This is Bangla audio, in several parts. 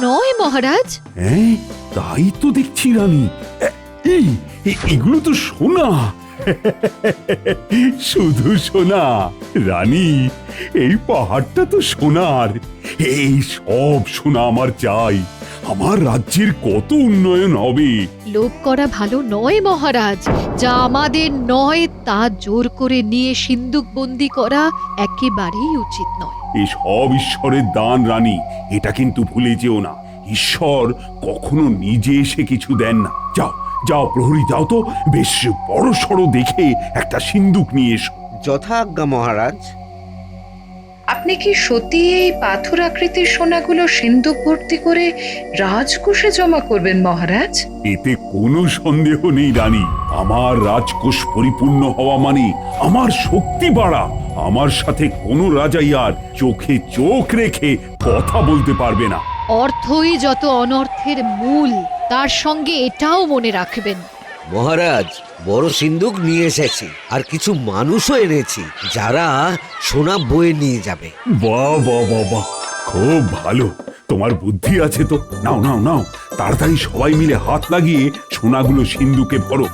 নয় মহারাজ। হ্যাঁ, তাই তো দেখছি রানী। এগুলো তো সোনা। শুধু সোনা রানী, এই পাহাড়টা তো সোনার। এই সব সোনা আমার চাই। আমার রাজ্যের কত উন্নয়ন হবে। লোভ করা ভালো নয় মহারাজ, যা আমাদের নয় তা জোর করে নিয়ে সিন্ধুক বন্দি করা একেবারেই উচিত নয়। এই সব ঈশ্বরের দান রানী, এটা কিন্তু ভুলে যেও না। ঈশ্বর কখনো নিজে এসে কিছু দেন না। যাও যাও প্রহরী, যাও তো বেশ বড় সড়ো দেখে একটা সিন্ধুক নিয়ে এসো। যথাজ্ঞা মহারাজ। আপনি কি সত্যি এই পাথর আকৃতির সোনাগুলো সিন্ধুক ভর্তি করে রাজকোষে জমা করবেন মহারাজ? এতে কোনো সন্দেহ নেই রানী। আমার রাজকোষ পরিপূর্ণ হওয়া মানে আমার শক্তি বাড়া। আমার সাথে কোনো রাজাই আর চোখে চোখ রেখে কথা বলতে পারবে না। অর্থই যত অনর্থের মূল, তার সঙ্গে এটাও মনে রাখবেন। মহারাজ, বড় সিন্ধুক নিয়ে এসেছি, আর কিছু মানুষও এনেছি যারা সোনা বয়ে নিয়ে যাবে। বাহ বাহ বাহ বাহ, খুব ভালো। তোমার বুদ্ধি আছে তো। নাও নাও নাও, তাড়াতাড়ি সবাই মিলে হাত লাগিয়ে সোনাগুলো সিন্ধুকে ভরো।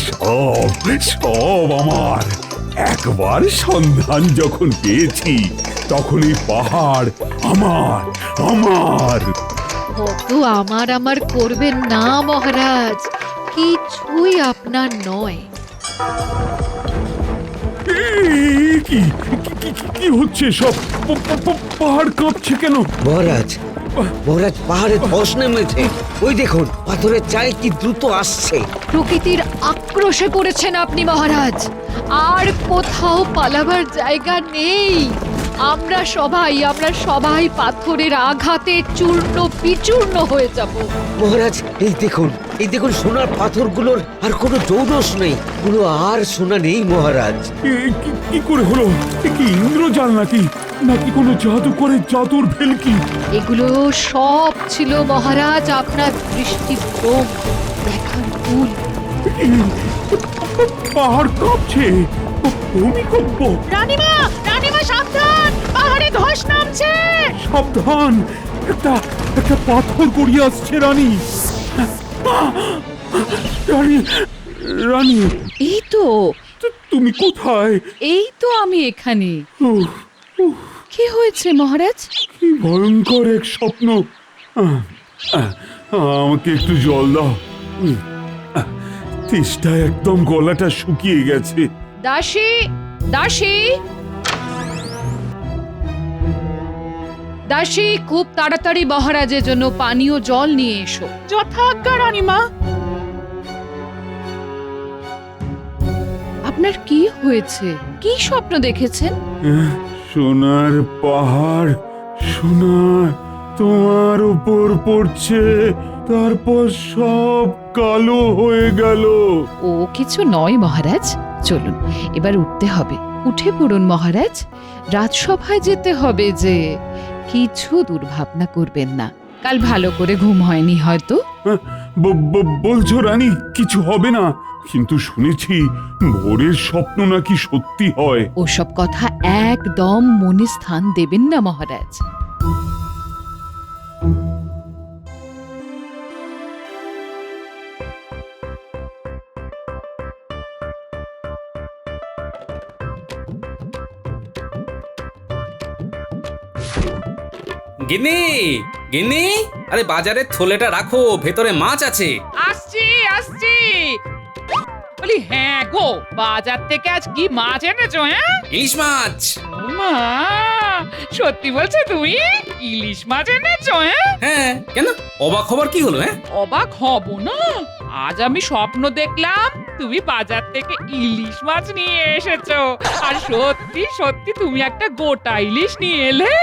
সব সব আমার। একবার সন্ধান যখন পেয়েছি, তখন এই পাহাড় আমার আমার। কত আমার আমার করবেন না মহারাজ, কিছুই আপনার নয়। কি কি হচ্ছে সব? পাহাড় কাঁপছে কেন? মহারাজ, মহারাজ, পাহাড়ে ধস নেমেছে। ওই দেখুন, পাথরের চাই কি দ্রুত আসছে। প্রকৃতির আক্রোশে পড়েছেন আপনি মহারাজ, আর কোথাও পালাবার জায়গা নেই। আমরা সবাই পাথরের আঘাতে চূর্ণ বিচূর্ণ হয়ে যাব। মহারাজ, এই দেখুন সোনার পাথরগুলোর আর কোনো জৌলস নেই। কোনো আর সোনা নেই মহারাজ। কি করে হলো? কি ইন্দ্রজাল নাকি নাকি কোনো জাদুকরের জাদুর ভেলকি? এগুলো সব ছিল মহারাজ আপনার দৃষ্টিভ্রম, দেখার ভুল। পাহাড় কাঁপছে, ভূমিকম্প। রানীমা, রানীমা সাবধান, পাহাড়ে ধস নামছে। সাবধান, একটা পাথর গড়িয়ে আসছে রানী। রানী রানী, এই তো তুমি কোথায়? এই তো আমি এখানে। উফ, উফ, কি হয়েছে মহারাজ? কি ভয়ঙ্কর এক স্বপ্ন। আমাকে একটু জল দাও। তেষ্টায় একদম গলাটা শুকিয়ে গেছে। দাসী, দাসী, দাসী, খুব তাড়াতাড়ি মহারাজের জন্য পানীয় জল নিয়ে এসো। যথাজ্ঞা রানীমা। আপনার কি হয়েছে? কি স্বপ্ন দেখেছেন? সোনার পাহাড়, সোনা তোমার উপর পড়ছে, তারপর সব কালো হয়ে গেল। ও কিছু নয় মহারাজ, চলুন এবার উঠতে হবে। উঠে পড়ুন মহারাজ, রাজসভায় যেতে হবে যে। কিছু দুর্ভাবনা করবেন না, কাল ভালো করে ঘুম হয়নি হয়তো। বলছো রানী কিছু হবে না? কিন্তু শুনেছি ভোরের স্বপ্ন নাকি সত্যি হয়। ওসব কথা একদম মনে স্থান দেবেন না মহারাজ। গিন্নি, গিন্নি, আরে বাজারের থলেটা রাখো, ভেতরে মাছ আছে। আসছি আসছি। বলি হ্যাঁ গো, বাজার থেকে আজ কি মাছ এনেছো? হ্যাঁ, ইলিশ মাছ। মা, সত্যি বলছো তুমি? ইলিশ মাছ এনেছো? হ্যাঁ, কেন অবাক হবার কি হলো? অবাক হব না। আজ আমি স্বপ্ন দেখলাম তুমি বাজার থেকে ইলিশ মাছ নিয়ে এসেছো, আর সত্যি সত্যি তুমি একটা গোটা ইলিশ নিয়ে এলে।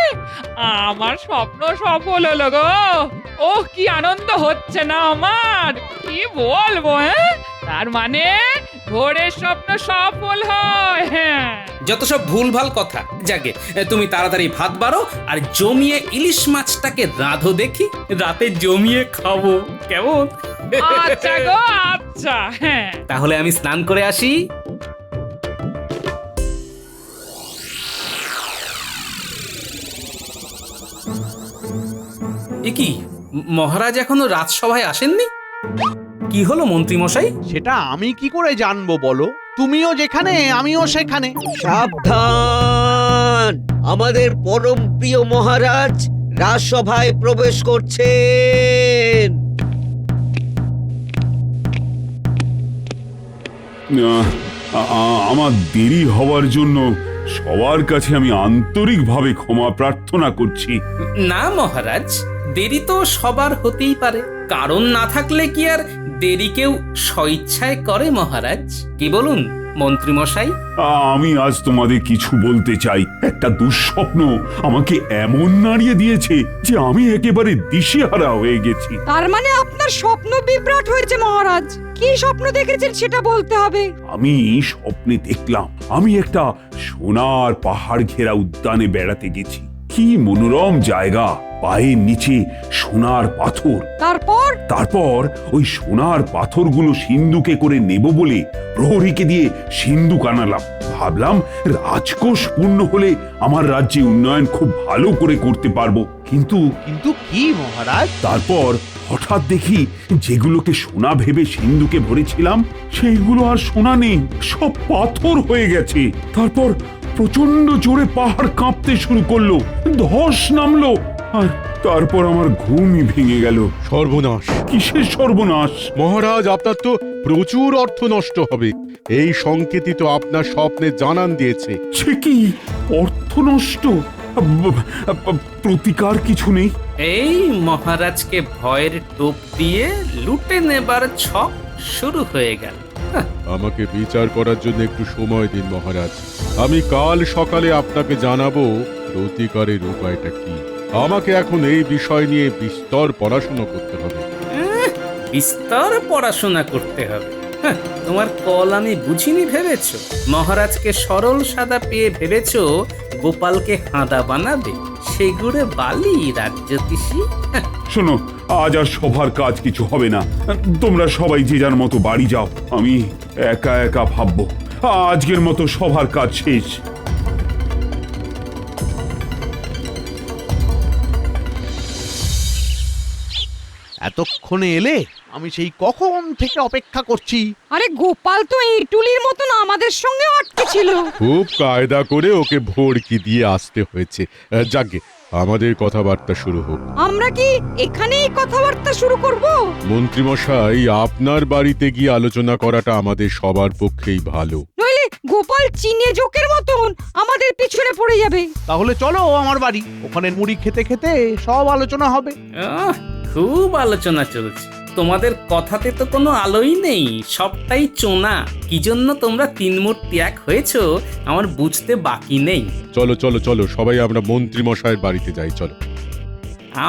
আমার স্বপ্ন সফল হলো গো। ওহ, কি আনন্দ হচ্ছে না আমার, কি বলবো। তার মানে ভোরের স্বপ্ন সফল হয়। যত সব ভুলভাল কথা। যাকে তুমি তাড়াতাড়ি ভাত বাড়ো আর জমিয়ে ইলিশ মাছটাকে রাঁধো দেখি, রাতে জমিয়ে খাবো, কেমন? আচ্ছা গো, আচ্ছা। তাহলে আমি স্নান করে আসি। এ কি, মহারাজ এখনো রাজসভায় আসেননি? কি হলো মন্ত্রী মশাই? সেটা আমি কি করে জানবো বলো? তুমিও যেখানে আমিও সেখানে। সাবধান, আমাদের পরম প্রিয় মহারাজ রাজসভায় প্রবেশ করছেন। আমার দেরি হওয়ার জন্য সবার কাছে আমি আন্তরিকভাবে ক্ষমা প্রার্থনা করছি। না মহারাজ, দেরি তো সবার হতেই পারে, কারণ না থাকলে কি আর দেরি কেউ স্বইচ্ছায় করে মহারাজ? কি বলুন মন্ত্রী মশাই? আমি আজ তোমাদের কিছু বলতে চাই। একটা দুঃস্বপ্ন আমাকে এমন নাড়িয়ে দিয়েছে যে আমি একেবারে দিশেহারা হয়ে গেছি। তার মানে আপনার স্বপ্ন বিভ্রাট হয়েছে মহারাজ। কি স্বপ্ন দেখেছেন সেটা বলতে হবে। আমি স্বপ্নে দেখলাম আমি একটা সোনার পাহাড় ঘেরা উদ্যানে বেড়াতে গেছি। কি মনোরম জায়গা, পায়ের নিচে সোনার পাথর। তারপর ওই সোনার পাথরগুলো সিন্ধুকে করে নেব বলে প্রহরীকে দিয়ে সিন্ধুক আনালাম। ভাবলাম রাজকোষ পূর্ণ হলে আমার রাজ্যে উন্নয়ন খুব ভালো করে করতে পারবো। কিন্তু কিন্তু কি মহারাজ? তারপর হঠাৎ দেখি যেগুলোকে সোনা ভেবে সিন্ধুকে ভরেছিলাম সেইগুলো আর সোনা নেই, সব পাথর হয়ে গেছে। তারপর প্রচন্ড জোরে পাহাড় কাঁপতে শুরু করলো, ধস নামলো, আর তারপর আমার ঘুমই ভেঙে গেল। সর্বনাশ! কিসের সর্বনাশ? মহারাজ, আপনার তো প্রচুর অর্থ নষ্ট হবে। এই সংকেতই তো আপনার স্বপ্নে জানান দিয়েছে। সে কি, অর্থ নষ্ট? প্রতিকার কিছু নেই? এই মহারাজকে ভয়ের টোপ দিয়ে লুটে নেবার ছক শুরু হয়ে গেল। আমাকে বিচার করার জন্য একটু সময় দিন মহারাজ। আমি কাল সকালে আপনাকে জানাবো প্রতিকারের উপায়টা কি। আমাকে এখন এই বিষয় নিয়ে বিস্তর পড়াশোনা করতে হবে। বিস্তর পড়াশোনা করতে হবে? তোমার কল আমি বুঝিনি ভেবেছো? মহারাজকে সরল সাদা পেয়ে ভেবেছো গোপালকে হাঁদা বানাবে? সেগুড়ে বালি রাজ্যতীষী। শোনো, আজ আর সবার কাজ কিছু হবে না। তোমরা সবাই যে যার মতো বাড়ি যাও। আমি একা একা ভাববো। আজকের মতো সবার কাজ শেষ। এতক্ষণে এলে? আমি সেই কখন থেকে অপেক্ষা করছি। আরে গোপাল তো ইটুলির মতন আমাদের সঙ্গে আটকে ছিল। খুব কায়দা করে ওকে ভড়কি দিয়ে আসতে হয়েছে। যাকে আমাদের কথাবার্তা শুরু হোক। আমরা কি এখানেই কথাবার্তা শুরু করব? মন্ত্রীমশাই, আপনার বাড়িতে গিয়ে আলোচনা করাটা আমাদের সবার পক্ষেই ভালো। নইলে গোপাল চীনে জোকের মতন আমাদের পিছনে পড়ে যাবে। তাহলে চলো আমার বাড়ি, ওখানে মুড়ি খেতে খেতে সব আলোচনা হবে। খুব আলোচনা চলছে। তোমাদের কথাতে তো কোনো আলোই নেই, সবটাই চোনা। কি জন্য তোমরা তিন মূর্তি এক হয়েছো আমার বুঝতে বাকি নেই। চলো চলো চলো, সবাই আমরা মন্ত্রীমশাইয়ের বাড়িতে যাই, চলো।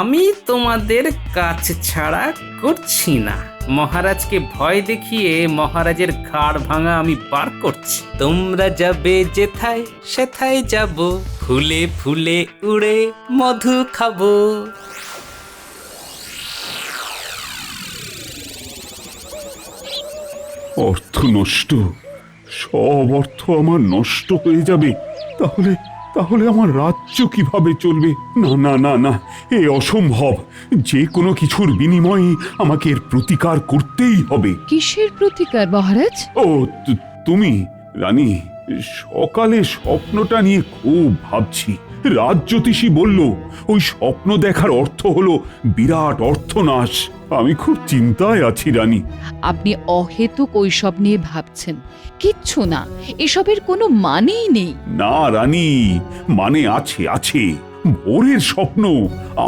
আমি তোমাদের কাজ ছাড়া করছি না। মহারাজকে ভয় দেখিয়ে মহারাজের ঘাড় ভাঙা আমি বার করছি। তোমরা যাবে যেথায় সেথায় যাব, ফুলে ফুলে উড়ে মধু খাবো। অর্থ নষ্ট, সব অর্থ আমার নষ্ট হয়ে যাবে। তাহলে তাহলে আমার রাজ্য কিভাবে চলবে? না না না না, এ অসম্ভব। যে কোনো কিছুর বিনিময়ে আমাকে এর প্রতিকার করতেই হবে। কিসের প্রতিকার মহারাজ? ও, তুমি রানী, সকালে স্বপ্নটা নিয়ে খুব ভাবছি। রাজজ্যোতিষী বলল ওই স্বপ্ন দেখার অর্থ হলো বিরাট অর্থনাশ। আমি খুব চিন্তায় আছি রানী। আপনি অহেতুক ওইসব নিয়ে ভাবছেন। কিচ্ছু না, এসবের কোনো মানেই নেই। না রানী, মানে আছে আছে। ভোরের স্বপ্ন,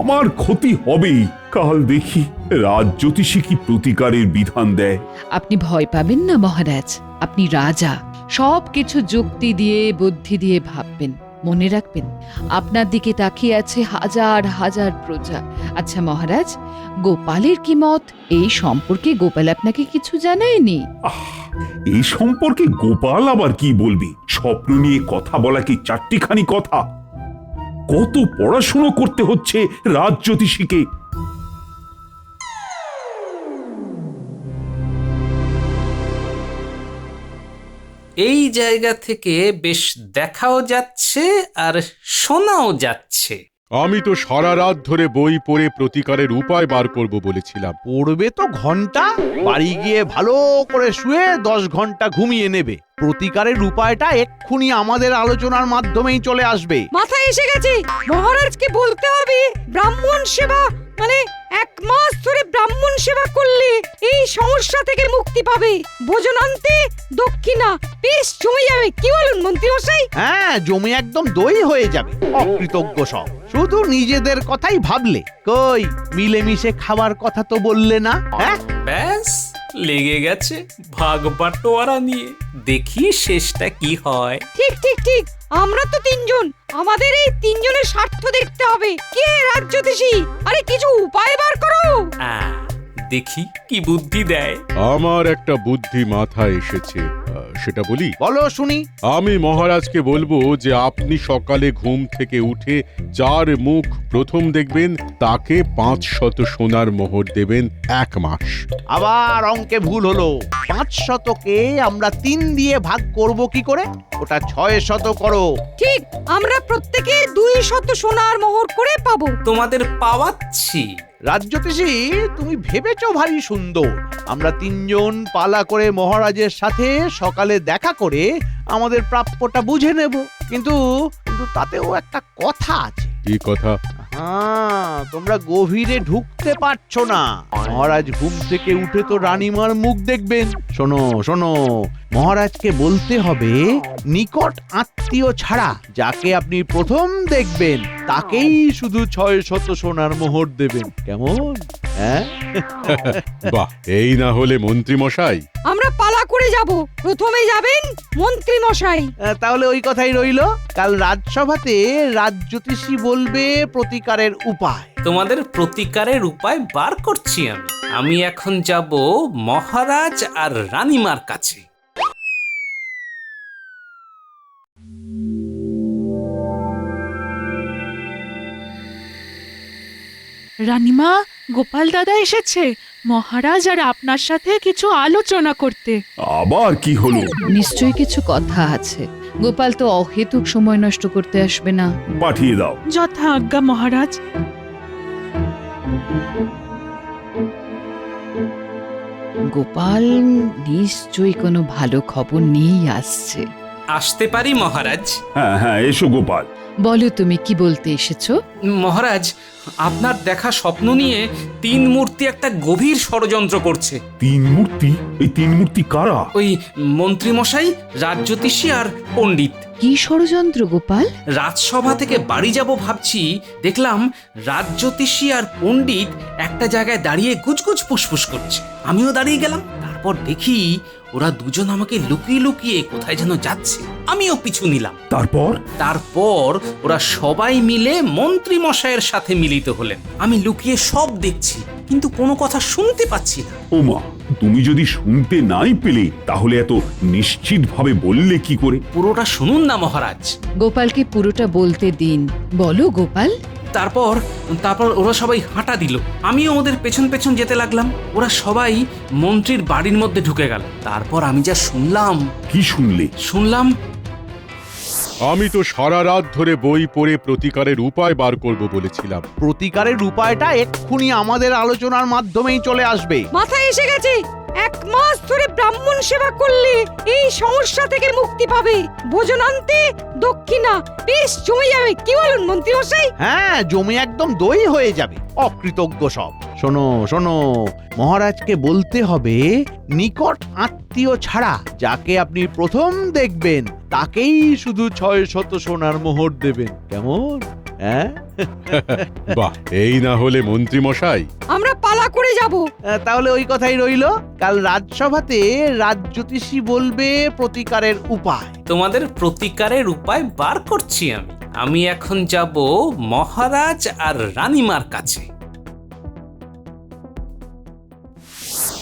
আমার ক্ষতি হবেই। কাল দেখি রাজজ্যোতিষী কি প্রতিকারের বিধান দেয়। আপনি ভয় পাবেন না মহারাজ, আপনি রাজা। সবকিছু যুক্তি দিয়ে বুদ্ধি দিয়ে ভাববেন। মনে রাখবেন, আপনার দিকে তাকিয়ে আছে হাজার হাজার প্রজা। আচ্ছা মহারাজ, গোপালের কি মত? এই সম্পর্কে গোপাল আপনাকে কিছু জানায়নি? এই সম্পর্কে গোপাল আবার কি বলবি? স্বপ্ন নিয়ে কথা বলা কি চারটিখানি কথা? কত পড়াশুনো করতে হচ্ছে রাজজ্যোতিষীকে। এই জায়গা থেকে বেশ দেখাও যাচ্ছে আর শোনাও যাচ্ছে। আমি তো সারা রাত ধরে বই পড়ে প্রতিকারের উপায় বার করব বলেছিলাম। পড়বে তো ঘন্টা, বাড়ি গিয়ে ভালো করে শুয়ে 10 ঘন্টা ঘুমিয়ে নেবে। প্রতিকারের উপায়টা এক্ষুনি আমাদের আলোচনার মাধ্যমেই চলে আসবে। মাথায় এসে গেছে, মহারাজকে বলতে হবে ব্রাহ্মণ সেবা, মানে 1 মাস ধরে ব্রাহ্মণ সেবা করলে এই সমস্যা থেকে মুক্তি পাবে। ভোজনান্তে দক্ষিণা বেশ জমে যাবে, কি বলুন মন্ত্রী মশাই? হ্যাঁ, জমি একদম দই হয়ে যাবে। অকৃতজ্ঞ সব, শুধু নিজেদের কথাই ভাবলে। কই মিলেমিশে খাবার কথা তো বললে না? হ্যাঁ, ব্যাস লেগে গেছে ভাগ বাটোয়ারা নিয়ে। দেখি শেষটা কি হয়। ঠিক ঠিক ঠিক, আমরা তো 3 জন, আমাদের এই 3 জনের স্বার্থ দেখতে হবে। কে রাজ্যদেশী? আরে কিছু উপায় বার করো। দেখি কি বুদ্ধি দেয়। আমার একটা বুদ্ধি মাথায় এসেছে, সেটা বলি? বলো শুনি। আমি মহারাজকে বলবো যে আপনি সকালে ঘুম থেকে উঠে যার মুখ প্রথম দেখবেন তাকে 500 সোনার মোহর দেবেন 1 মাস। আবার অঙ্কে ভুল হলো। 500কে আমরা 3 দিয়ে ভাগ করব কি করে? ওটা 600 করো। ঠিক, আমরা প্রত্যেকে 200 সোনার মোহর করে পাবো। তোমাদের পাওয়াচ্ছি। রাজ্যতীশী, তুমি ভেবেছো ভারী সুন্দর। আমরা 3 জন পালা করে মহারাজের সাথে সকালে দেখা করে আমাদের প্রাপ্যটা বুঝে নেব। কিন্তু তাতেও একটা কথা আছে। কি কথা? তোমরা গভীরে ঢুকতে পারছো না। মহারাজ ঘুম থেকে উঠে তো রানীমার মুখ দেখবেন। শোনো শোনো, মহারাজকে বলতে হবে নিকট আত্মীয় ছাড়া যাকে আপনি প্রথম দেখবেন তাকেই শুধু 600 সোনার মোহর দেবেন। কেমন? হ্যাঁ, বাহ, এই না হলে মন্ত্রী মশাই। আমরা পালা করে যাব, প্রথমে যাবেন মন্ত্রী মশাই। তাহলে ওই কথাই রইলো। কাল রাজসভাতে রাজ্যতীশী বলবে প্রতিকারের উপায়। তোমাদের প্রতিকারের উপায় বার করছি আমি এখন যাব মহারাজ আর রানীমার কাছে। রানীমা, গোপাল দাদা এসেছে মহারাজ আর আপনার সাথে কিছু আলোচনা করতে। আবার কি হলো? নিশ্চয়ই কিছু কথা আছে। গোপাল তো অহেতুক সময় নষ্ট করতে আসবে না। পাঠিয়ে দাও। যথা আজ্ঞা মহারাজ। গোপাল নিশ্চয়ই কোনো ভালো খবর নিয়েই আসছে। আসতে পারি মহারাজ? হ্যাঁ হ্যাঁ, এসো গোপাল। বলো তুমি কি বলতে এসেছো? মহারাজ, আপনার দেখা স্বপ্ন নিয়ে 3 মূর্তি একটা গভীর ষড়যন্ত্র করছে। 3 মূর্তি? এই 3 মূর্তি কারা? ওই মন্ত্রীমশাই, রাজ্যতীশী আর পণ্ডিত। কি ষড়যন্ত্র গোপাল? রাজসভা থেকে বাড়ি যাব ভাবছি, দেখলাম রাজ্যতীশী আর পণ্ডিত একটা জায়গায় দাঁড়িয়ে গুজগুজ ফুসফুস করছে। আমিও দাঁড়িয়ে গেলাম। তারপর দেখি ওরা দুজন আমাকে লুকিয়ে লুকিয়ে কোথায় যেন যাচ্ছে। আমিও পিছু নিলাম। তারপর ওরা সবাই মিলে মন্ত্রী মশাইয়ের সাথে মিলিত হলেন। আমি লুকিয়ে সব দেখছি, কিন্তু কোনো কথা শুনতে পাচ্ছি না। ওমা, তুমি যদি শুনতে নাই পেলে তাহলে এত নিশ্চিতভাবে বললে কি করে? পুরোটা শুনুন না মহারাজ। গোপালকে পুরোটা বলতে দিন। বলো গোপাল। তারপর ওরা সবাই হাঁটা দিল। আমিও ওদের পেছন পেছন যেতে লাগলাম। ওরা সবাই মন্ত্রীর বাড়ির মধ্যে ঢুকে গেল। তারপর আমি যা শুনলাম। কি শুনলে? শুনলাম আমি তো সারা রাত ধরে বই পড়ে প্রতিকারের উপায় বার করব বলেছিলাম। প্রতিকারের উপায়টা এক্ষুনি আমাদের আলোচনার মাধ্যমেই চলে আসবে। মাথায় এসে গেছে, 1 মাস ধরে ব্রাহ্মণ সেবা করলে এই সমস্যা থেকে মুক্তি পাবে। ভোজনান্তে দক্ষিণা বেশ জমে যাবে, কি বলুন মন্ত্রী মশাই? হ্যাঁ, জমি একদম দই হয়ে যাবে। অকৃতজ্ঞ সব। শোনো শোনো, মহারাজকে বলতে হবে নিকট আত্মীয় ছাড়া যাকে আপনি প্রথম দেখবেন তাকেই শুধু 600 সোনার মোহর দেবেন। কেমন? হ্যাঁ, বাহ, এই না হলে মন্ত্রী মশাই। আমরা পালা করে যাব। তাহলে ওই কথাই রইলো। কাল রাজসভাতে রাজ্যতীশী বলবে প্রতিকারের উপায়। তোমাদের প্রতিকারের উপায় বার করছি আমি এখন যাব মহারাজ আর রানীমার কাছে।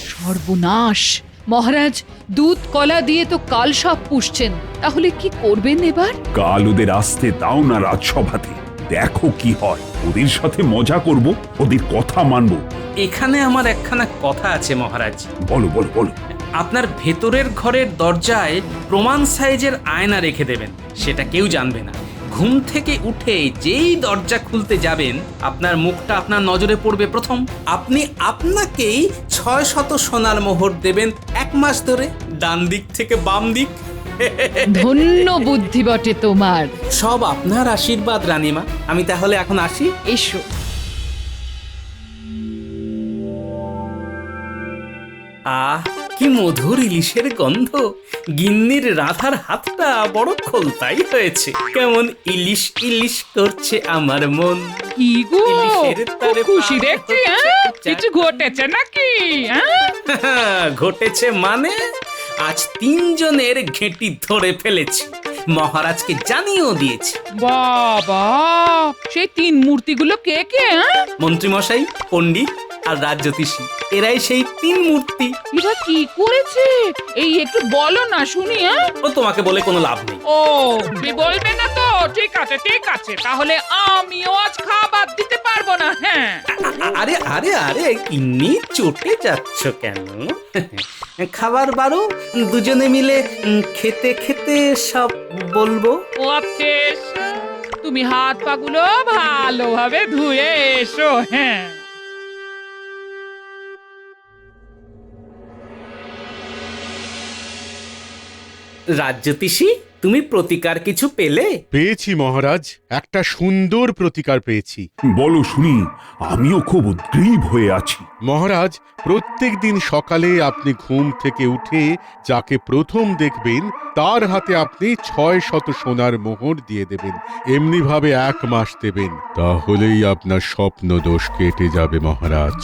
সর্বনাশ! মহারাজ দুধ কলা দিয়ে তো কাল সব পুষছেন, তাহলে কি করবেন এবার? কাল ওদের আসতে দাও না রাজসভাতে, দেখো কি হয়। ওদের সাথে মজা করব, ওদের কথা মানব। এখানে আমার একখানা কথা আছে মহারাজ। বলো বলো বলো। আপনার ভেতরের ঘরের দরজায় প্রমাণ সাইজের আয়না রেখে দেবেন, সেটা কেউ জানবে না। ঘুম থেকে উঠে যেই দরজা খুলতে যাবেন আপনার মুখটা আপনার নজরে পড়বে প্রথম। আপনি আপনাকেই 600 সোনার মোহর দেবেন 1 মাস ধরে, ডান দিক থেকে বাম দিক। ধন্য বুদ্ধি বটে তোমার। সব আপনার আশীর্বাদ রানীমা। আমি তাহলে এখন আসি। এসো। আহ, কি মধুর ইলিশের গন্ধ। গিন্নির রাধার হাতটা বড় খোলতাই হয়েছে। কেমন ইলিশ ইলিশ করছে আমার মন। কি গো, ইলিশের খুব তারে খুশি পার দেখছি, হচ্ছে হ্যাঁ? চার। কিছু ঘটেছে নাকি, হ্যাঁ? ঘটেছে মানে আজ 3 জনের ঘেঁটি ধরে ফেলেছি, মহারাজকে জানিয়েও দিয়েছি। বাবা, সেই 3 মূর্তিগুলো কে কে, হ্যাঁ? মন্ত্রীমশাই, পণ্ডিত আর রাজ্যোতিষী, এরাই সেই 3 মূর্তি। এরা কি করেছে এই একটু বলো না শুনি, হ্যাঁ? ও তোমাকে বলে কোনো লাভ নেই। ও, তুমি বলবে না তো? ঠিক আছে ঠিক আছে, তাহলে আমিও আজ খাবার দিতে পারবো না, হ্যাঁ? আরে আরে আরে কিন্নি চটে যাচ্ছ কেন? খাবার বারো, দুজনে মিলে খেতে খেতে সব বলবো। ও আচ্ছা, তুমি হাত পাগুলো ভালোভাবে ধুয়ে এসো, হ্যাঁ? রাজ্যোতিষী, তুমি প্রতিকার কিছু পেলে? পেয়েছি মহারাজ, একটা সুন্দর প্রতিকার পেয়েছি। বলো শুনি, আমিও খুব উদ্গ্রীব হয়ে আছি। মহারাজ, প্রত্যেক দিন সকালে আপনি ঘুম থেকে উঠে যাকে প্রথম দেখবেন তার হাতে আপনি 600 সোনার মোহর দিয়ে দেবেন। এমনি ভাবে 1 মাস দেবেন, তাহলেই আপনার স্বপ্ন দোষ কেটে যাবে মহারাজ।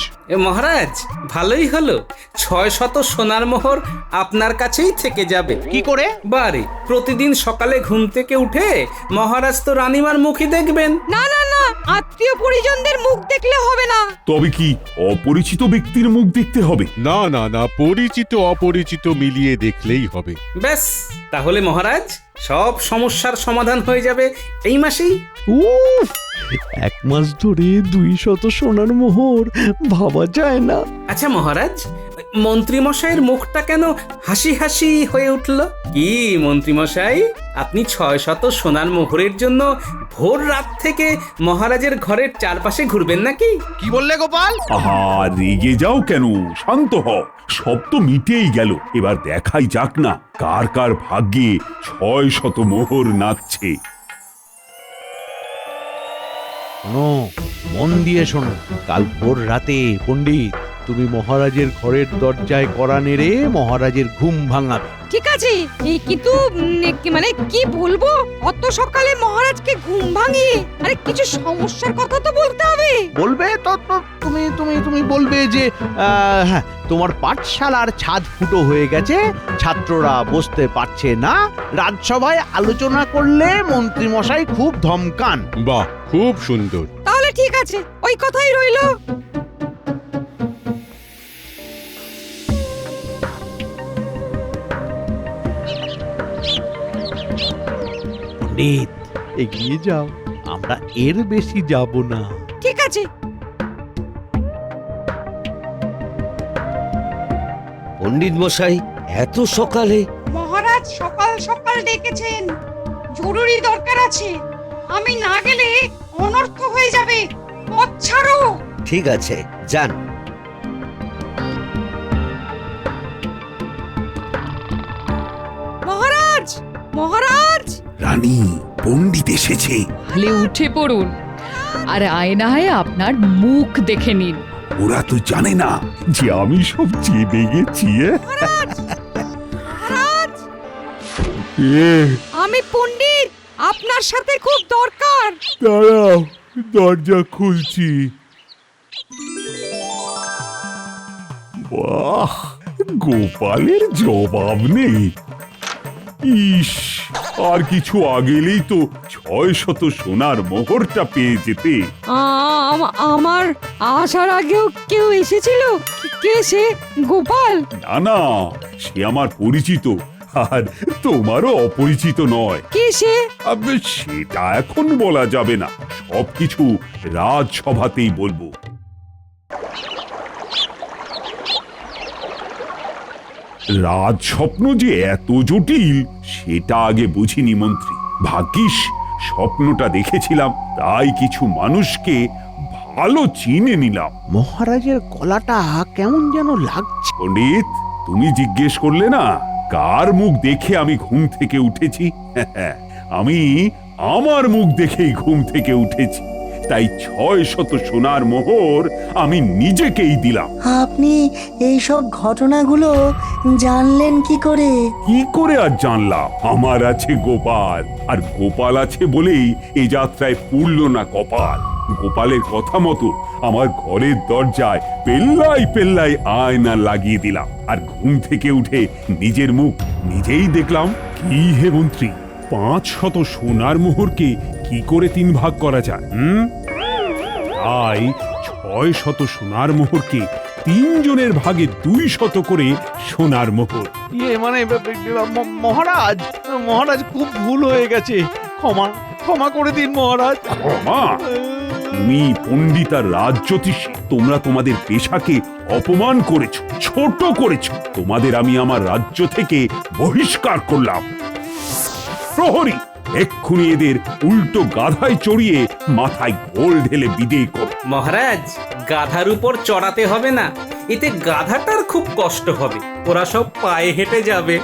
মহারাজ, ভালোই হলো, 600 সোনার মোহর আপনার কাছেই থেকে যাবে। কি করে? বারে, প্রতিদিন সকালে ঘুম থেকে উঠে মহারাজ তো রানীমার মুখই দেখবেন। না না না, আত্মীয় পরিজনদের মুখ দেখলে হবে না। তবে কি অপরিচিত ব্যক্তির মুখ দেখতে হবে? না না না, পরিচিত অপরিচিত মিলিয়ে দেখলেই হবে। ব্যাস, তাহলে মহারাজ সব সমস্যার সমাধান হয়ে যাবে এই মাসেই। উফ, 1 মাস ধরে 200 সোনার মোহর, ভাবা যায় না। আচ্ছা মহারাজ, মন্ত্রীমশাইয়ের মুখটা কেন হাসি হাসি হয়ে উঠল? কি মন্ত্রীমশাই, আপনি 600 সোনার মোহরের জন্য ভোর রাত থেকে মহারাজের ঘরের চারপাশে ঘুরবেন নাকি? কি বললে গোপাল? আহা, রেগে যাও কেন, শান্ত হও। সব তো মিটেই গেল, এবার দেখাই যাক না কার কার ভাগ্যে 600 মোহর নাচছে। শোনো, মন দিয়ে শোনো। কাল ভোর রাতে পণ্ডিত, তুমি মহারাজের ঘরের দরজায় কড়া নেড়ে মহারাজের ঘুম ভাঙাবে। ঠিক আছে, এই কিন্তু মানে কি বলবো, অত সকালে মহারাজকে ঘুম ভাঙিয়ে, আরে কিছু সমস্যার কথা তো বলতে হবে। বলবে তো তুমি তুমি তুমি বলবে যে হ্যাঁ, তোমার পাঠশালার ছাদ ফুটো হয়ে গেছে, ছাত্ররা বসতে পারছে না, রাজসভায় আলোচনা করলে মন্ত্রীমশাই খুব ধমকান। বাহ, খুব সুন্দর। তাহলে ঠিক আছে, ওই কথাই রইলো। পণ্ডিত, এগিয়ে যাও, আমরা এর বেশি যাব না। ঠিক আছে। পণ্ডিত মশাই, এত সকালে? মহারাজ সকাল সকাল ডেকেছেন, জরুরি দরকার আছে। আমি না গেলে অনর্থ হয়ে যাবে। পথ ছাড়ো। ঠিক আছে, যান। মহারাজ, মহারাজ! রানী, পণ্ডিত এসেছে। তাহলে উঠে পড়ুন আর আয়নায় আপনার মুখ দেখে নিন। ওরা তো জানে না যে আমি সব জেনে গেছি। মহারাজ, আমি পণ্ডিত, আপনার সাথে খুব দরকার। দাঁড়াও, দরজা খুলছি। বাহ, গোপালের জবাব নেই। ইস, আর কিছু আগেলেই তো 600 সোনার মোহরটা পেয়ে যেতে। আমার আসার আগেও কেউ এসেছিল? কে সে? গোপাল? না না, সে আমার পরিচিত, আর তোমারও অপরিচিত নয়। কে সে? সেটা এখন বলা যাবে না, সবকিছু রাজসভাতেই বলবো। রাজস্বপ্ন যে এত জটিল সেটা আগে বুঝিনি মন্ত্রী। ভাগ্যিস স্বপ্নটা দেখেছিলাম, তাই কিছু মানুষকে ভালো চিনে নিলাম। মহারাজের গলাটা কেমন যেন লাগছে। পণ্ডিত, তুমি জিজ্ঞেস করলে না কার মুখ দেখে আমি ঘুম থেকে উঠেছি? আমি আমার মুখ দেখেই ঘুম থেকে উঠেছি, তাই 600 সোনার মোহর আমি নিজেকেই দিলাম। আপনি এইসব ঘটনাগুলো জানলেন কি করে? কি করে আর জানলাম? আমার আছে গোপাল, আর গোপাল আছে বলেই এ যাত্রায় পুরল না কপাল। গোপালের কথা মতো আমার ঘরের দরজায় পেল্লাই পেল্লাই আয়না লাগিয়ে দিলাম, আর ঘুম থেকে উঠে নিজের মুখ নিজেই দেখলাম। কি হে মন্ত্রী, 500 সোনার মোহরকে কি করে 3 ভাগ করা যায়? তাই 600 সোনার মোহরকে 3 জনের ভাগে 200 করে সোনার মোহর। মানে মহারাজ, মহারাজ খুব ভুল হয়ে গেছে, ক্ষমা ক্ষমা করে দিন মহারাজ। ক্ষমা? তুমি পণ্ডিত আর রাজজ্যোতিষী, তোমরা তোমাদের পেশাকে অপমান করেছো, ছোট করেছো। তোমাদের আমি আমার রাজ্য থেকে বহিষ্কার করলাম। প্রহরী, এক্ষুনি এদের উল্টো গাধায় চড়িয়ে মাথায় ঘোল ঢেলে বিদেয় কর। মহারাজ, গাধার উপর চড়াতে হবে না, এতে গাধাটার খুব কষ্ট হবে, ওরা সব পায়ে হেঁটে যাবে।